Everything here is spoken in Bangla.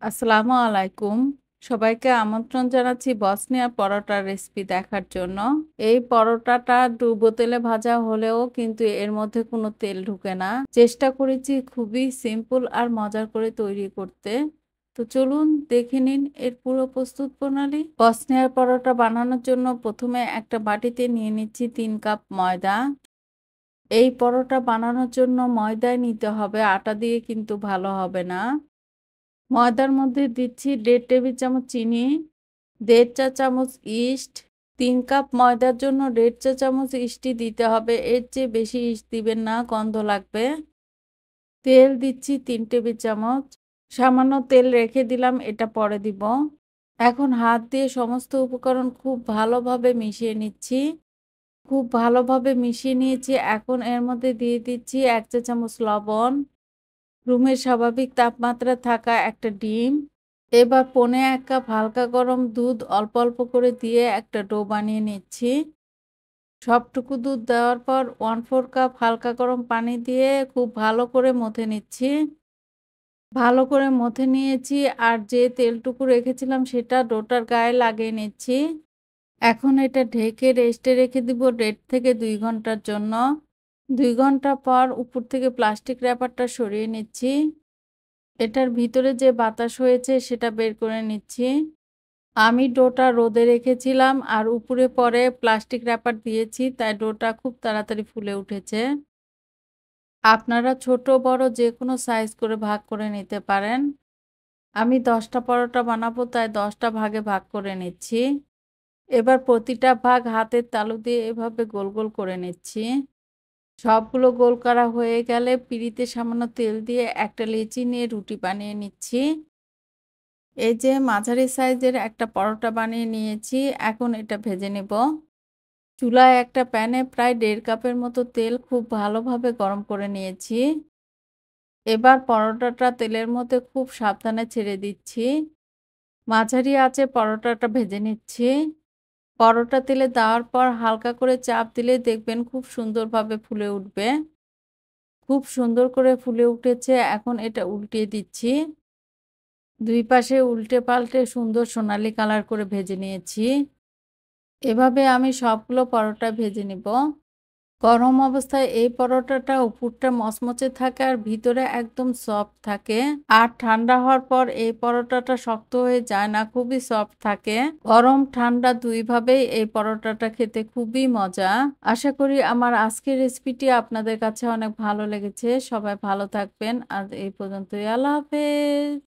আসসালামু আলাইকুম। সবাইকে আমন্ত্রণ জানাচ্ছি বসনিয়া পরোটার রেসিপি দেখার জন্য। এই পরোটাটা ডুবো তেলে ভাজা হলেও কিন্তু এর মধ্যে কোনো তেল ঢুকে না। চেষ্টা করেছি খুবই সিম্পল আর মজার করে তৈরি করতে। তো চলুন দেখে নিন এর পুরো প্রস্তুত প্রণালী। বসনিয়ার পরোটা বানানোর জন্য প্রথমে একটা বাটিতে নিয়ে নিচ্ছি ৩ কাপ ময়দা। এই পরোটা বানানোর জন্য ময়দাই নিতে হবে, আটা দিয়ে কিন্তু ভালো হবে না। ময়দার মধ্যে দিচ্ছি ১.৫ টেবিল চামচ চিনি, ১.৫ চা চামচ ইস্ট। ৩ কাপ ময়দার জন্য ১.৫ চা চামচ ইস্টই দিতে হবে। এর চেয়ে বেশি ইস্ট দিবেন না, গন্ধ লাগবে। তেল দিচ্ছি ৩ টেবিল চামচ। সামান্য তেল রেখে দিলাম, এটা পরে দিব। এখন হাত দিয়ে সমস্ত উপকরণ খুব ভালোভাবে মিশিয়ে নিচ্ছি। খুব ভালোভাবে মিশিয়ে নিয়েছি। এখন এর মধ্যে দিয়ে দিচ্ছি ১ চা চামচ লবণ, রুমের স্বাভাবিক তাপমাত্রায় থাকা একটা ডিম। এবার পৌনে ১ কাপ হালকা গরম দুধ অল্প অল্প করে দিয়ে একটা ডো বানিয়ে নিচ্ছি। সবটুকু দুধ দেওয়ার পর 1/4 কাপ হালকা গরম পানি দিয়ে খুব ভালো করে মথে নিচ্ছি। ভালো করে মথে নিয়েছি আর যে তেলটুকু রেখেছিলাম সেটা ডোটার গায়ে লাগিয়ে নিচ্ছি। এখন এটা ঢেকে রেস্টে রেখে দিব ১.৫ থেকে ২ ঘন্টার জন্য। ২ ঘন্টা পর উপর থেকে প্লাস্টিক র‍্যাপারটা সরিয়ে নিচ্ছি। এটার ভিতরে যে বাতাস হয়েছে সেটা বের করে নিচ্ছি। আমি ডোটা রোদে রেখেছিলাম আর উপরে পরে প্লাস্টিক র‍্যাপার দিয়েছি, তাই ডোটা খুব তাড়াতাড়ি ফুলে উঠেছে। আপনারা ছোট বড় যেকোনো সাইজ করে ভাগ করে নিতে পারেন। আমি ১০ টা পরোটা বানাবো তাই ১০ টা ভাগে ভাগ করে নিচ্ছি। এবার প্রতিটা ভাগ হাতের তালু দিয়ে এভাবে গোল গোল করে নিচ্ছি। সবগুলো গোল করা হয়ে গেলে পিঁড়িতে সামান্য তেল দিয়ে একটা লেচি নিয়ে রুটি বানিয়ে নিচ্ছি। এই যে মাঝারি সাইজের একটা পরোটা বানিয়ে নিয়েছি, এখন এটা ভেজে নেব। চুলায় একটা প্যানে প্রায় ১.৫ কাপের মতো তেল খুব ভালোভাবে গরম করে নিয়েছি। এবার পরোটাটা তেলের মধ্যে খুব সাবধানে ছেড়ে দিচ্ছি। মাঝারি আঁচে পরোটাটা ভেজে নিচ্ছি। পরোটা তেলে দেওয়ার পর হালকা করে চাপ দিলেই দেখবেন খুব সুন্দরভাবে ফুলে উঠবে। খুব সুন্দর করে ফুলে উঠেছে, এখন এটা উল্টিয়ে দিচ্ছি। ২ পাশে উল্টে পাল্টে সুন্দর সোনালী কালার করে ভেজে নিয়েছি। এভাবে আমি সবগুলো পরোটা ভেজে নিব। গরম অবস্থায় এই পরোটাটা উপরটা মচমচে থাকে আর ভিতরে একদম সফট থাকে। আর ঠান্ডা হওয়ার পর এই পরোটাটা শক্ত হয়ে যায় না, খুবই সফট থাকে। গরম ঠান্ডা ২ ভাবেই এই পরোটাটা খেতে খুবই মজা। আশা করি আমার আজকের রেসিপিটি আপনাদের কাছে অনেক ভালো লেগেছে। সবাই ভালো থাকবেন। আজ এই পর্যন্তই। আল্লাহ হাফেজ।